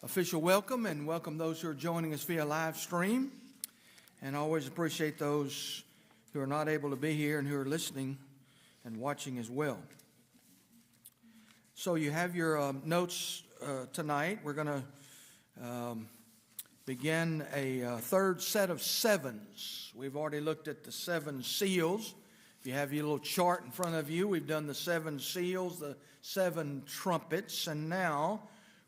Official welcome and welcome those who are joining us via live stream, and I always appreciate those who are not able to be here and who are listening and watching as well. So you have your notes tonight. We're going to begin a third set of sevens. We've already looked at the seven seals. If you have your little chart in front of you, we've done the seven seals, the seven trumpets, and now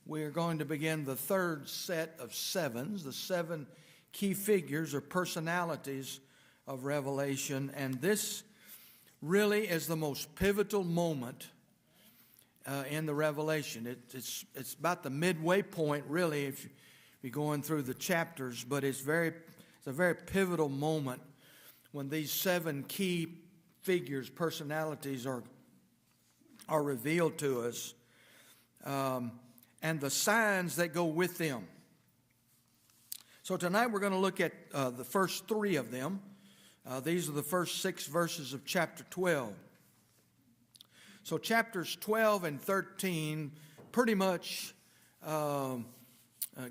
we're going to begin the third set of sevens, the seven key figures or personalities of Revelation. And this really is the most pivotal moment in the Revelation. It's about the midway point, really, if you're going through the chapters, but it's a very pivotal moment when these seven key figures, personalities are revealed to us. And the signs that go with them. So tonight we're going to look at the first three of them. These are the first 6 verses of chapter 12. So chapters 12 and 13 pretty much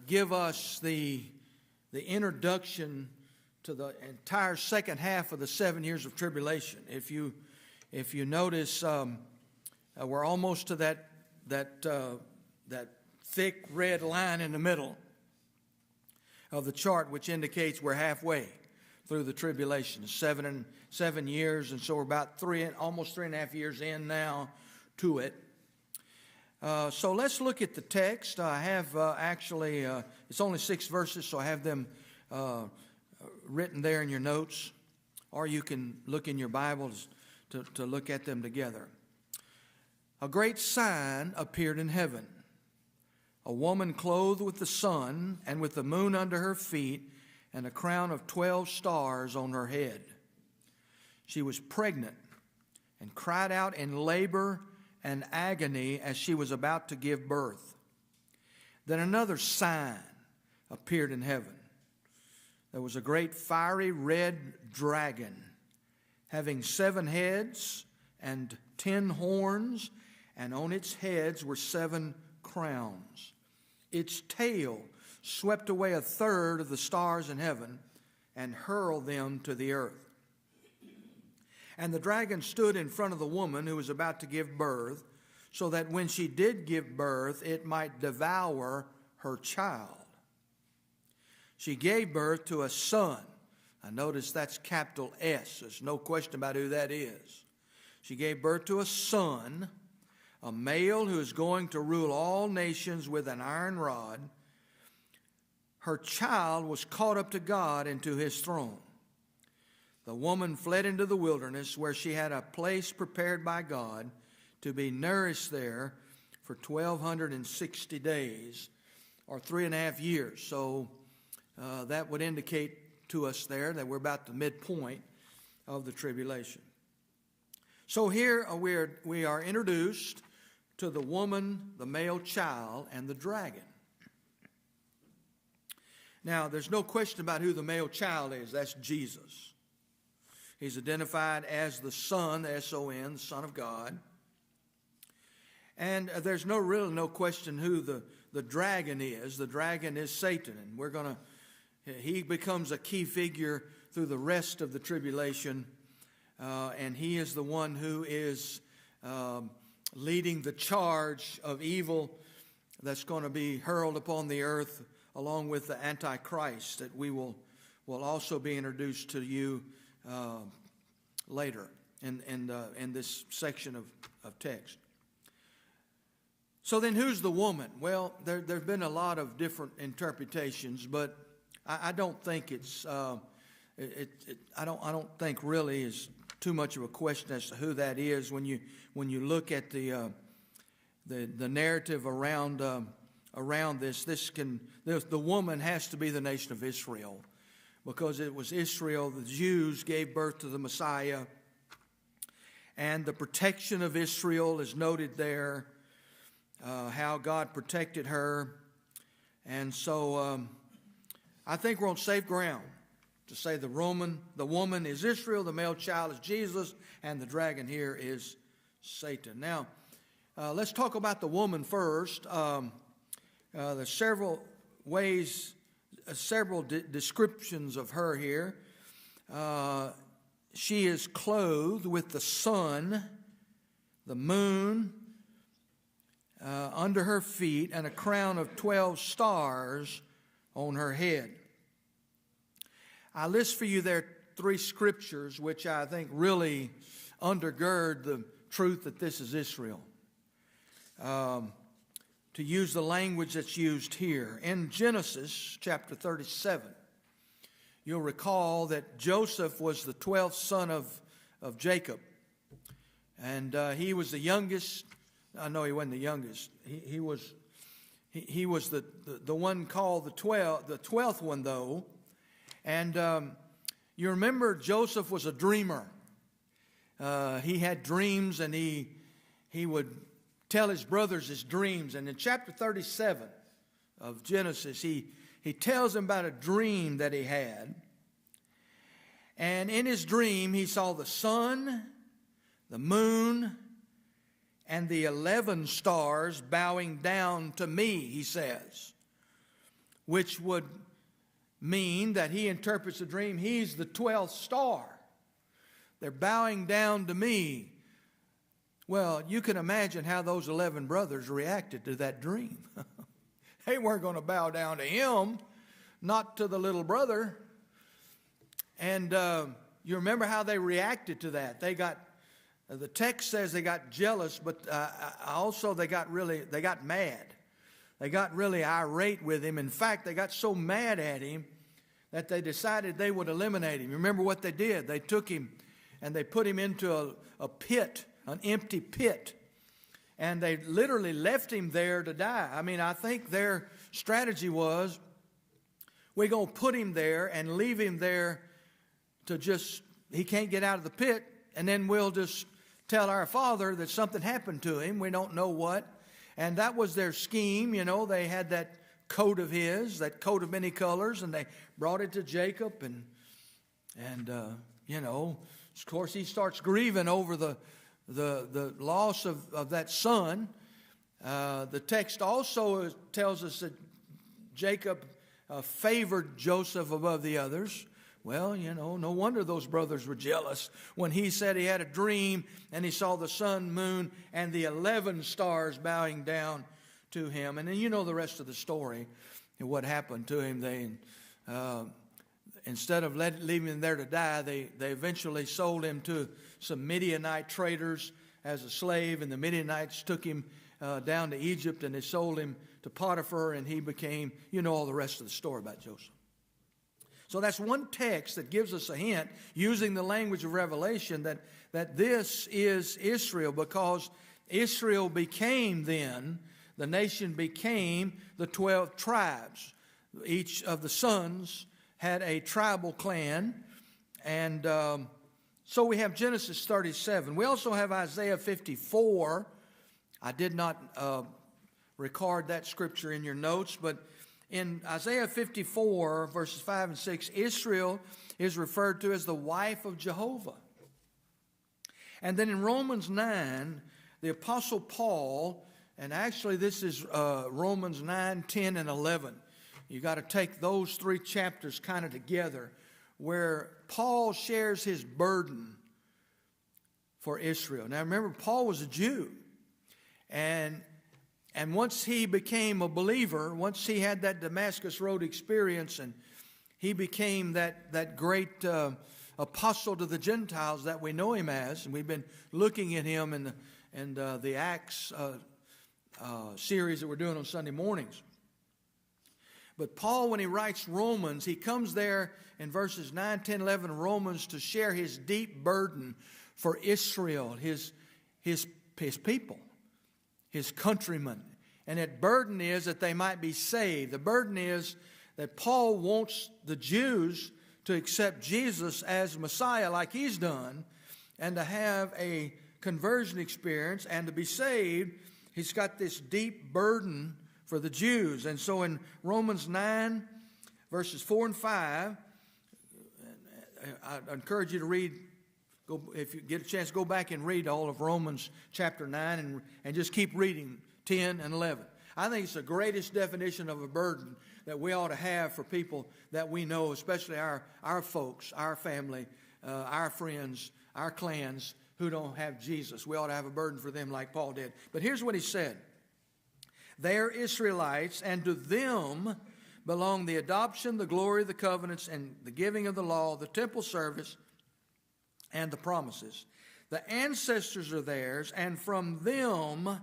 give us the introduction to the entire second half of the 7 years of tribulation. If you notice, we're almost to that thick red line in the middle of the chart, which indicates we're halfway through the tribulation, 7 years, and so we're about almost 3.5 years in now to it. So let's look at the text. I have it's only 6 verses, so I have them written there in your notes, or you can look in your Bibles to look at them together. A great sign appeared in heaven. A woman clothed with the sun and with the moon under her feet and a crown of 12 stars on her head. She was pregnant and cried out in labor and agony as she was about to give birth. Then another sign appeared in heaven. There was a great fiery red dragon having 7 heads and 10 horns, and on its heads were 7 crowns. Its tail swept away 1/3 of the stars in heaven and hurled them to the earth. And the dragon stood in front of the woman who was about to give birth, so that when she did give birth, it might devour her child. She gave birth to a son. I notice that's capital S. There's no question about who that is. She gave birth to a son, a male who is going to rule all nations with an iron rod. Her child was caught up to God and to his throne. The woman fled into the wilderness, where she had a place prepared by God to be nourished there for 1,260 days, or 3.5 years. So that would indicate to us there that we're about the midpoint of the tribulation. So here we are introduced to the woman, the male child, and the dragon. Now, there's no question about who the male child is. That's Jesus. He's identified as the Son, the S-O-N, the Son of God. And there's no question who the dragon is. The dragon is Satan, and he becomes a key figure through the rest of the tribulation, and he is the one who is leading the charge of evil that's going to be hurled upon the earth, along with the Antichrist that we will also be introduced to you later in this section of text. So then, who's the woman? Well, there's been a lot of different interpretations, but I don't think I don't think really is too much of a question as to who that is when you look at the narrative around this. The woman has to be the nation of Israel, because it was Israel, the Jews, gave birth to the Messiah, and the protection of Israel is noted there, how God protected her, and so I think we're on safe ground to say the woman is Israel, the male child is Jesus, and the dragon here is Satan. Now, let's talk about the woman first. There's several ways, several descriptions of her here. She is clothed with the sun, the moon under her feet, and a crown of 12 stars on her head. I list for you there 3 scriptures which I think really undergird the truth that this is Israel. To use the language that's used here. In Genesis chapter 37, you'll recall that Joseph was the 12th son of Jacob. And he was the youngest. No, he wasn't the youngest. He was the one called the 12th one, though. And you remember Joseph was a dreamer. He had dreams, and he would tell his brothers his dreams. And in chapter 37 of Genesis, he tells them about a dream that he had. And in his dream, he saw the sun, the moon, and the 11 stars bowing down to me, he says, which would mean that he interprets the dream. He's the 12th star. They're bowing down to me. Well, you can imagine how those 11 brothers reacted to that dream. They weren't going to bow down to him, not to the little brother. And you remember how they reacted to that. They got, the text says they got jealous, but also they got mad. They got really irate with him. In fact, they got so mad at him that they decided they would eliminate him. You remember what they did? They took him and they put him into a pit, an empty pit. And they literally left him there to die. I mean, I think their strategy was, we're going to put him there and leave him there to just, he can't get out of the pit, and then we'll just tell our father that something happened to him. We don't know what. And that was their scheme. You know, they had that coat of his, that coat of many colors, and they brought it to Jacob. And you know, of course, he starts grieving over the loss of that son. The text also tells us that Jacob favored Joseph above the others. Well, you know, no wonder those brothers were jealous when he said he had a dream and he saw the sun, moon, and the 11 stars bowing down to him. And then you know the rest of the story and what happened to him. They, instead of leaving him there to die, they eventually sold him to some Midianite traders as a slave, and the Midianites took him down to Egypt, and they sold him to Potiphar, and he became, you know, all the rest of the story about Joseph. So that's one text that gives us a hint, using the language of Revelation, that this is Israel, because Israel became then, the nation became the 12 tribes. Each of the sons had a tribal clan, and so we have Genesis 37. We also have Isaiah 54. I did not record that scripture in your notes, but in Isaiah 54, verses 5 and 6, Israel is referred to as the wife of Jehovah. And then in Romans 9, the Apostle Paul, and actually this is Romans 9, 10, and 11. You got to take those 3 chapters kind of together, where Paul shares his burden for Israel. Now remember, Paul was a Jew. And once he became a believer, once he had that Damascus Road experience, and he became that great apostle to the Gentiles that we know him as, and we've been looking at him in the Acts series that we're doing on Sunday mornings. But Paul, when he writes Romans, he comes there in verses 9, 10, 11 Romans to share his deep burden for Israel, his people, his countrymen. And that burden is that they might be saved. The burden is that Paul wants the Jews to accept Jesus as Messiah like he's done, and to have a conversion experience and to be saved. He's got this deep burden for the Jews. And so in Romans 9, verses 4 and 5, I encourage you to read, if you get a chance, go back and read all of Romans chapter 9 and just keep reading 10 and 11. I think it's the greatest definition of a burden that we ought to have for people that we know, especially our folks, our family, our friends, our clans who don't have Jesus. We ought to have a burden for them like Paul did. But here's what he said. They are Israelites, and to them belong the adoption, the glory, the covenants, and the giving of the law, the temple service, and the promises. The ancestors are theirs, and from them,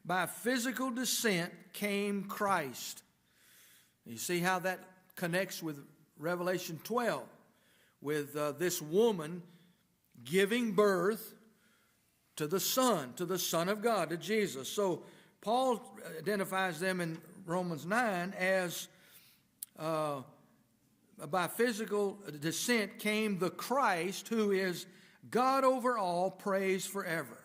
by physical descent, came Christ. You see how that connects with Revelation 12, with this woman giving birth to the Son of God, to Jesus. So Paul identifies them in Romans 9 as by physical descent came the Christ, who is God over all, praised forever.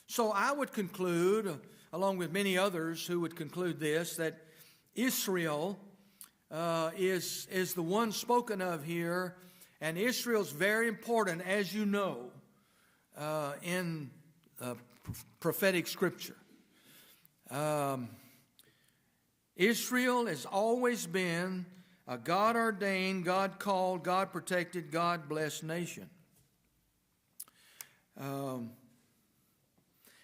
So I would conclude, along with many others who would conclude this, that Israel is the one spoken of here, and Israel's very important, as you know, in prophetic scripture. Israel has always been a God-ordained, God-called, God-protected, God-blessed nation.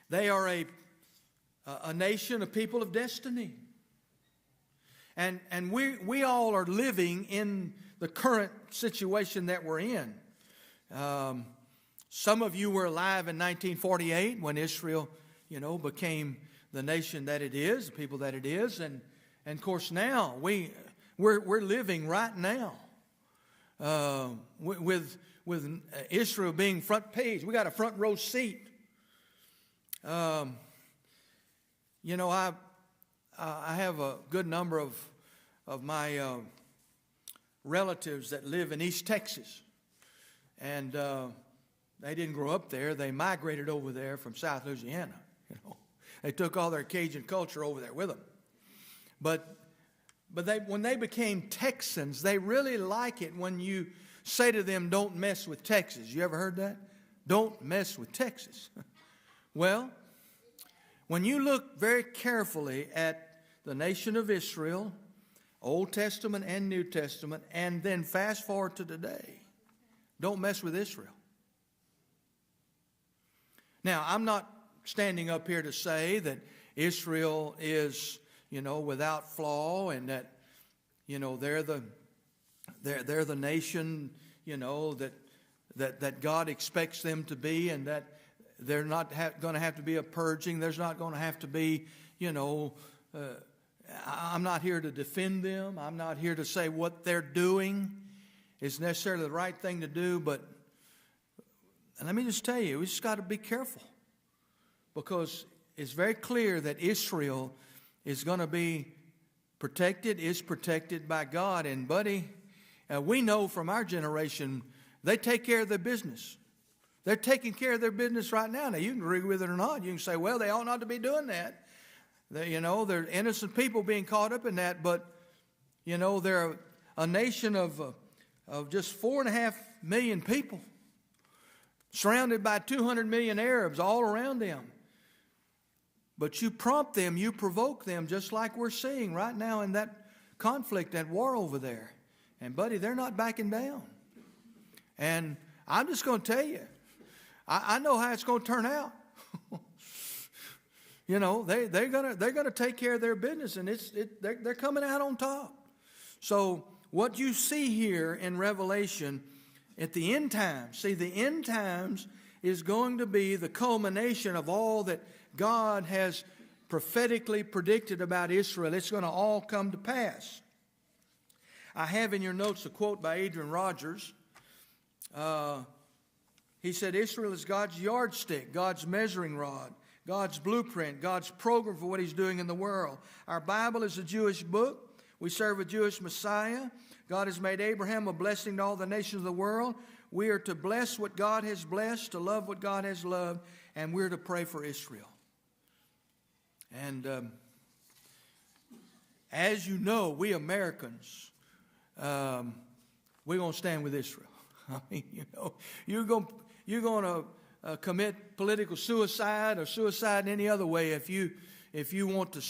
They are a nation, a people of destiny. And we all are living in the current situation that we're in. Some of you were alive in 1948 when Israel, became the nation that it is, the people that it is. And of course now we're living right now with Israel being front page. We got a front row seat. I have a good number of my relatives that live in East Texas, and they didn't grow up there. They migrated over there from South Louisiana. They took all their Cajun culture over there with them. But when they became Texans, they really like it when you say to them, "Don't mess with Texas." You ever heard that? Don't mess with Texas. Well, when you look very carefully at the nation of Israel, Old Testament and New Testament, and then fast forward to today, don't mess with Israel. Now, I'm not standing up here to say that Israel is, without flaw, and that, they're the nation, that God expects them to be, and that they're not going to have to be a purging. There's not going to have to be, I'm not here to defend them. I'm not here to say what they're doing is necessarily the right thing to do. But let me just tell you, we just got to be careful, because it's very clear that Israel is going to be is protected by God. And buddy, we know from our generation, they take care of their business. They're taking care of their business right now. Now, you can agree with it or not. You can say, well, they ought not to be doing that. They're innocent people being caught up in that. But, they're a nation of just 4.5 million people, surrounded by 200 million Arabs all around them. But you prompt them, you provoke them, just like we're seeing right now in that conflict, that war over there. And, buddy, they're not backing down. And I'm just going to tell you, I know how it's going to turn out. They're gonna take care of their business, and they're coming out on top. So what you see here in Revelation at the end times, the end times is going to be the culmination of all that God has prophetically predicted about Israel. It's going to all come to pass. I have in your notes a quote by Adrian Rogers. He said, Israel is God's yardstick, God's measuring rod, God's blueprint, God's program for what He's doing in the world. Our Bible is a Jewish book. We serve a Jewish Messiah. God has made Abraham a blessing to all the nations of the world. We are to bless what God has blessed, to love what God has loved, and we're to pray for Israel. And as you know, we Americans, we're going to stand with Israel. I mean, you're going to commit political suicide or suicide in any other way if you want to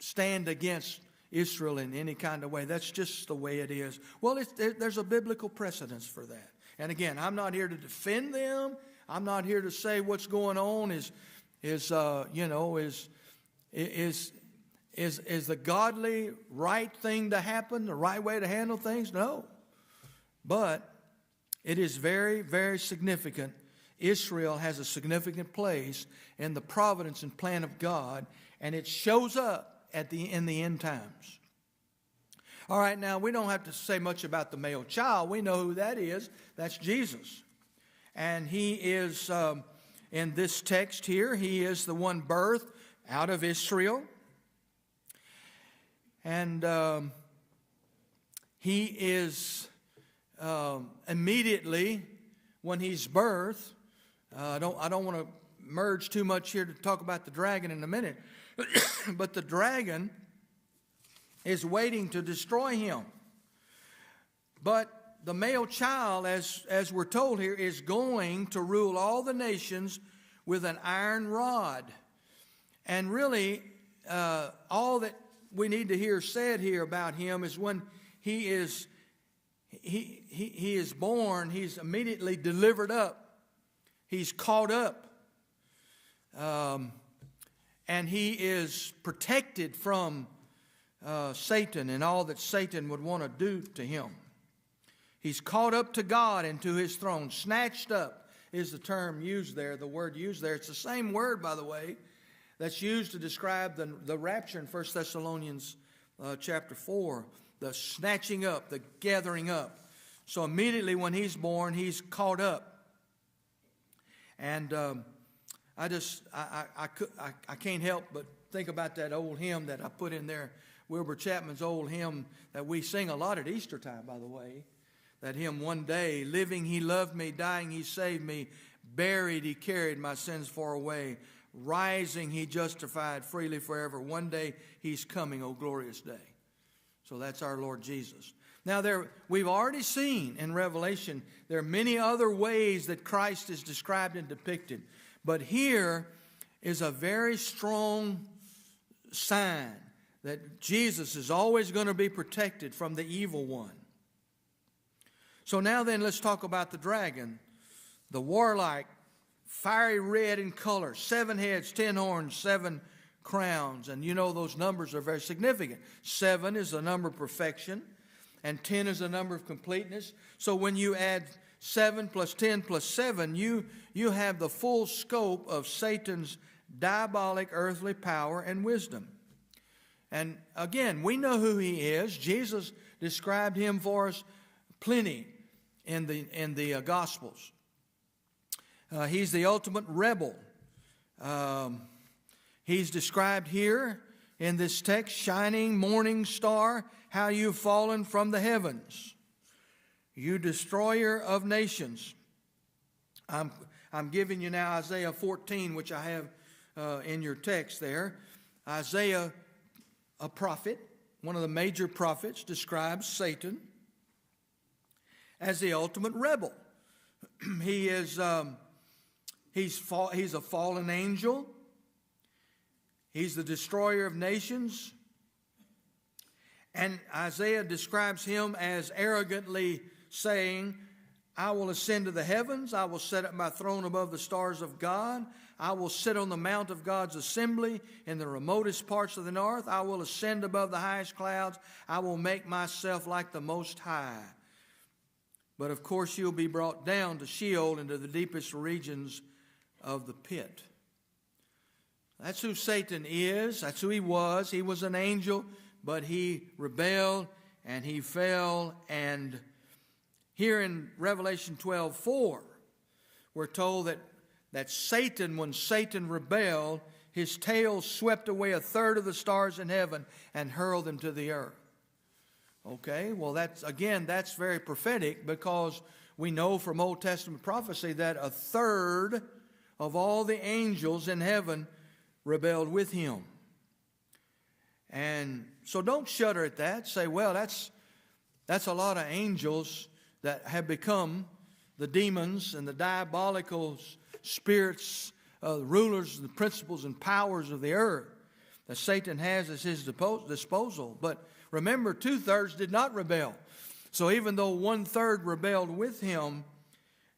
stand against Israel in any kind of way. That's just the way it is. Well, there's a biblical precedence for that. And again, I'm not here to defend them. I'm not here to say what's going on is the godly right thing to happen, the right way to handle things. No, but it is very, very significant. Israel has a significant place in the providence and plan of God, and it shows up in the end times. All right, now we don't have to say much about the male child. We know who that is. That's Jesus. And he is, in this text here, he is the one birthed out of Israel. And he is immediately, when he's birthed, I don't want to merge too much here to talk about the dragon in a minute, but the dragon is waiting to destroy him. But the male child, as we're told here, is going to rule all the nations with an iron rod. And really, all that we need to hear said here about him is when he is born, he's immediately delivered up. He's caught up. And he is protected from Satan and all that Satan would want to do to him. He's caught up to God and to his throne. Snatched up is the term used there, the word used there. It's the same word, by the way, that's used to describe the rapture in 1 Thessalonians chapter 4. The snatching up, the gathering up. So immediately when he's born, he's caught up. And I can't help but think about that old hymn that I put in there, Wilbur Chapman's old hymn that we sing a lot at Easter time, by the way. That hymn, one day, living he loved me, dying he saved me, buried he carried my sins far away, rising he justified freely forever. One day he's coming, O glorious day. So that's our Lord Jesus. Now we've already seen in Revelation, there are many other ways that Christ is described and depicted. But here is a very strong sign that Jesus is always going to be protected from the evil one. So now then, let's talk about the dragon, the warlike, fiery red in color, 7 heads, 10 horns, 7 crowns. And you know those numbers are very significant. 7 is the number of perfection, and 10 is the number of completeness. So when you add 7 plus 10 plus 7, you have the full scope of Satan's diabolic earthly power and wisdom. And again, we know who he is. Jesus described him for us plenty in the Gospels. He's the ultimate rebel. He's described here in this text, shining morning star, how you've fallen from the heavens, you destroyer of nations. I'm giving you now Isaiah 14, which I have in your text there. Isaiah, a prophet, one of the major prophets, describes Satan as the ultimate rebel. He's a fallen angel. He's the destroyer of nations. And Isaiah describes him as arrogantly saying, I will ascend to the heavens. I will set up my throne above the stars of God. I will sit on the mount of God's assembly in the remotest parts of the north. I will ascend above the highest clouds. I will make myself like the Most High. But of course, you'll be brought down to Sheol, into the deepest regions of the pit. That's who Satan is. That's who he was. He was an angel, but he rebelled and he fell. And here in Revelation 12:4, we're told that Satan, when Satan rebelled, his tail swept away 1/3 of the stars in heaven and hurled them to the earth. Okay, well, that's very prophetic, because we know from Old Testament prophecy that 1/3 of all the angels in heaven rebelled with him. And so don't shudder at that. Say, well, that's a lot of angels that have become the demons and the diabolical spirits, rulers, the principles and powers of the earth. Satan has at his disposal. But remember, 2/3 did not rebel. So even though 1/3 rebelled with him,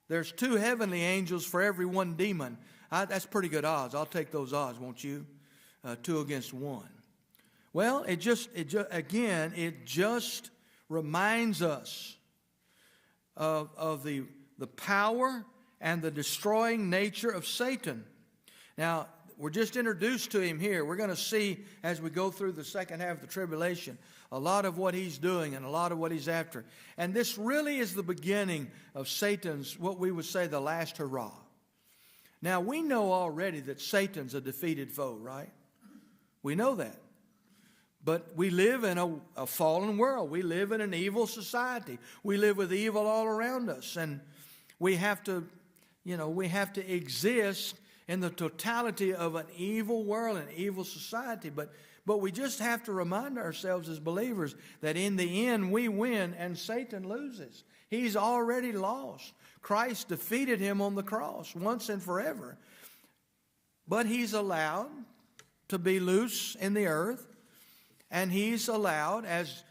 there's 2 heavenly angels for every 1 demon. That's pretty good odds. I'll take those odds, won't you? 2 against 1. Well, it just reminds us of the power and the destroying nature of Satan. Now, we're just introduced to him here. We're going to see as we go through the second half of the tribulation a lot of what he's doing and a lot of what he's after. And this really is the beginning of Satan's, what we would say, the last hurrah. Now, we know already that Satan's a defeated foe, right? We know that. But we live in a fallen world. We live in an evil society. We live with evil all around us. And we have to exist in the totality of an evil world and evil society. But we just have to remind ourselves as believers that in the end we win and Satan loses. He's already lost. Christ defeated him on the cross once and forever. But he's allowed to be loose in the earth. And he's allowed, as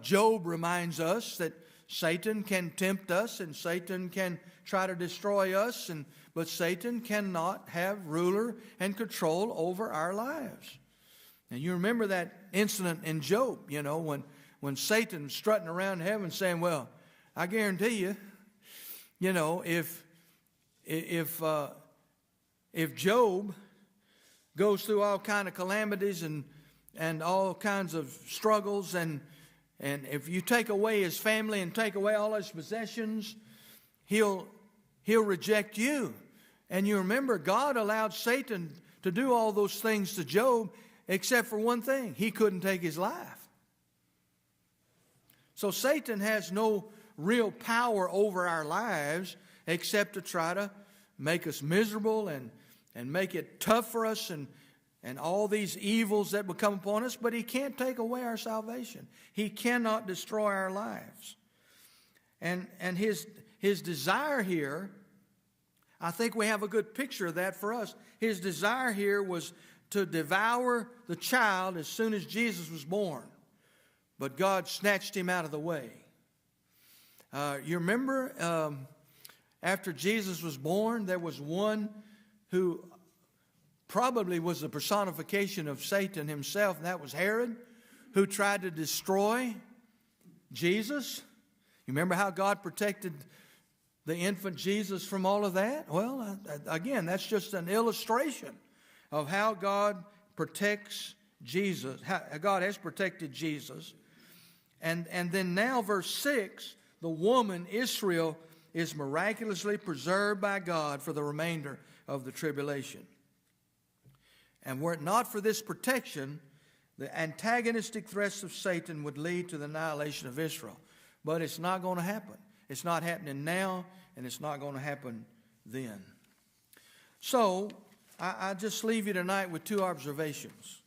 Job reminds us, that Satan can tempt us and Satan can try to destroy us, but Satan cannot have ruler and control over our lives. And you remember that incident in Job, when Satan's strutting around heaven saying, well, I guarantee you, if Job goes through all kind of calamities and all kinds of struggles, and if you take away his family and take away all his possessions, he'll reject you. And you remember, God allowed Satan to do all those things to Job, except for one thing: he couldn't take his life. So Satan has no real power over our lives except to try to make us miserable and make it tough for us and all these evils that will come upon us, but he can't take away our salvation. He cannot destroy our lives. And his desire here, I think we have a good picture of that for us. His desire here was to devour the child as soon as Jesus was born. But God snatched him out of the way. You remember after Jesus was born, there was one who probably was the personification of Satan himself, and that was Herod, who tried to destroy Jesus. You remember how God protected the infant Jesus from all of that? Well, again, that's just an illustration of how God protects Jesus, how God has protected Jesus. And then now, verse 6, the woman, Israel, is miraculously preserved by God for the remainder of the tribulation. And were it not for this protection, the antagonistic threats of Satan would lead to the annihilation of Israel. But it's not going to happen. It's not happening now, and it's not going to happen then. So, I just leave you tonight with 2 observations.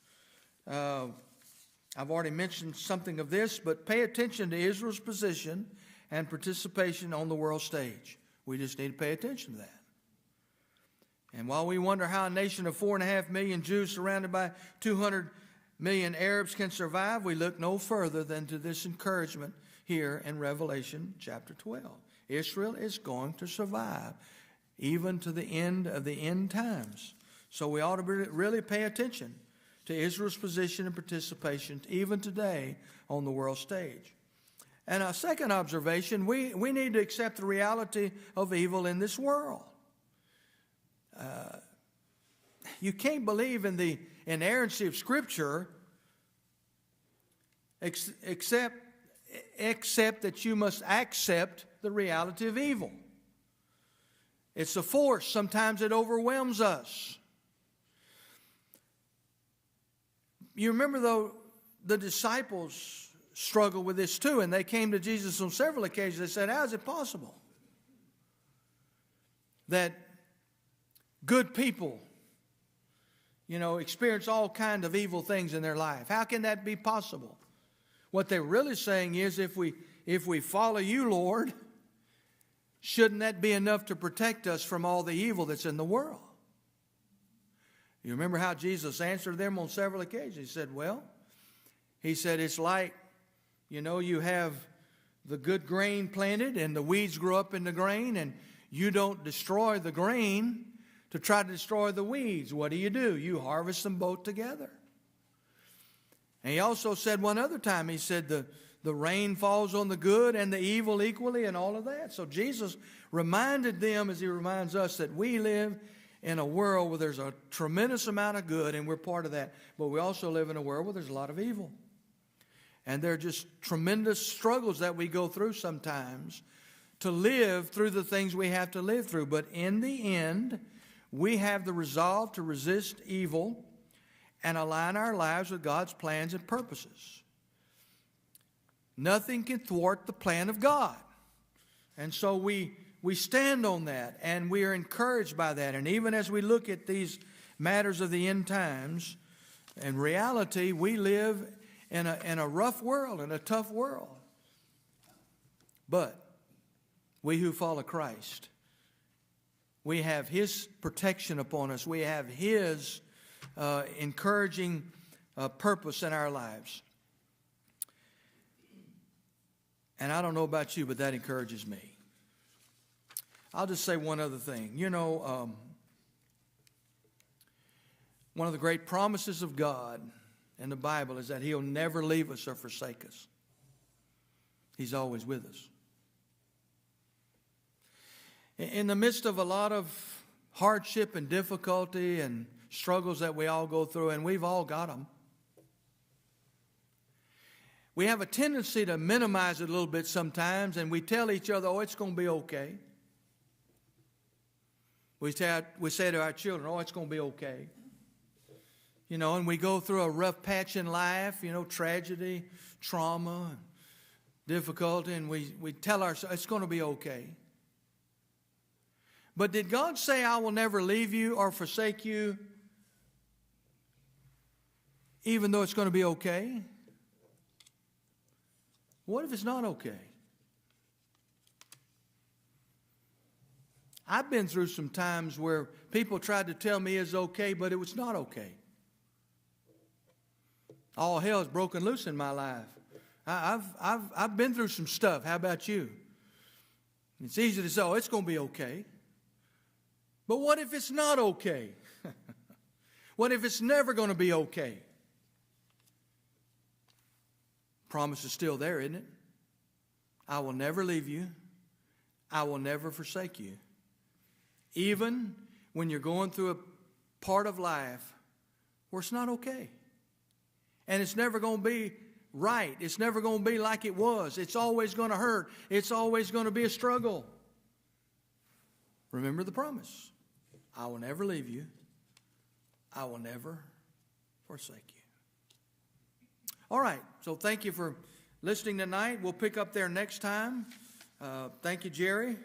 I've already mentioned something of this, but pay attention to Israel's position and participation on the world stage. We just need to pay attention to that. And while we wonder how a nation of 4.5 million Jews surrounded by 200 million Arabs can survive, we look no further than to this encouragement here in Revelation chapter 12. Israel is going to survive even to the end of the end times. So we ought to really pay attention to Israel's position and participation even today on the world stage. And a second observation, we need to accept the reality of evil in this world. You can't believe in the inerrancy of Scripture except that you must accept the reality of evil. It's a force. Sometimes it overwhelms us. You remember, though, the disciples struggled with this too, and they came to Jesus on several occasions. They said, how is it possible that good people, experience all kinds of evil things in their life? How can that be possible? What they're really saying is, if we follow you, Lord, shouldn't that be enough to protect us from all the evil that's in the world? You remember how Jesus answered them on several occasions. He said, well, he said, it's like, you have the good grain planted and the weeds grow up in the grain, and you don't destroy the grain to try to destroy the weeds. What do? You harvest them both together. And he also said one other time, he said the rain falls on the good and the evil equally and all of that. So Jesus reminded them, as he reminds us, that we live in a world where there's a tremendous amount of good, and we're part of that. But we also live in a world where there's a lot of evil. And there are just tremendous struggles that we go through sometimes to live through the things we have to live through. But in the end, we have the resolve to resist evil and align our lives with God's plans and purposes. Nothing can thwart the plan of God. And so we stand on that, and we are encouraged by that. And even as we look at these matters of the end times, in reality, we live in a rough world, in a tough world. But we who follow Christ, we have His protection upon us. We have His encouraging purpose in our lives. And I don't know about you, but that encourages me. I'll just say one other thing. One of the great promises of God in the Bible is that He'll never leave us or forsake us. He's always with us. In the midst of a lot of hardship and difficulty and struggles that we all go through, and we've all got them, we have a tendency to minimize it a little bit sometimes, and we tell each other, oh, it's going to be okay. We say to our children, oh, it's going to be okay. And we go through a rough patch in life, tragedy, trauma, difficulty, and we tell ourselves, it's going to be okay. But did God say, I will never leave you or forsake you, even though it's going to be okay? What if it's not okay? I've been through some times where people tried to tell me it's okay, but it was not okay. All hell is broken loose in my life. I've been through some stuff. How about you? It's easy to say, oh, it's going to be okay. But what if it's not okay? What if it's never going to be okay? Promise is still there, isn't it? I will never leave you. I will never forsake you. Even when you're going through a part of life where it's not okay. And it's never going to be right. It's never going to be like it was. It's always going to hurt. It's always going to be a struggle. Remember the promise. I will never leave you. I will never forsake you. All right. So thank you for listening tonight. We'll pick up there next time. Thank you, Jerry.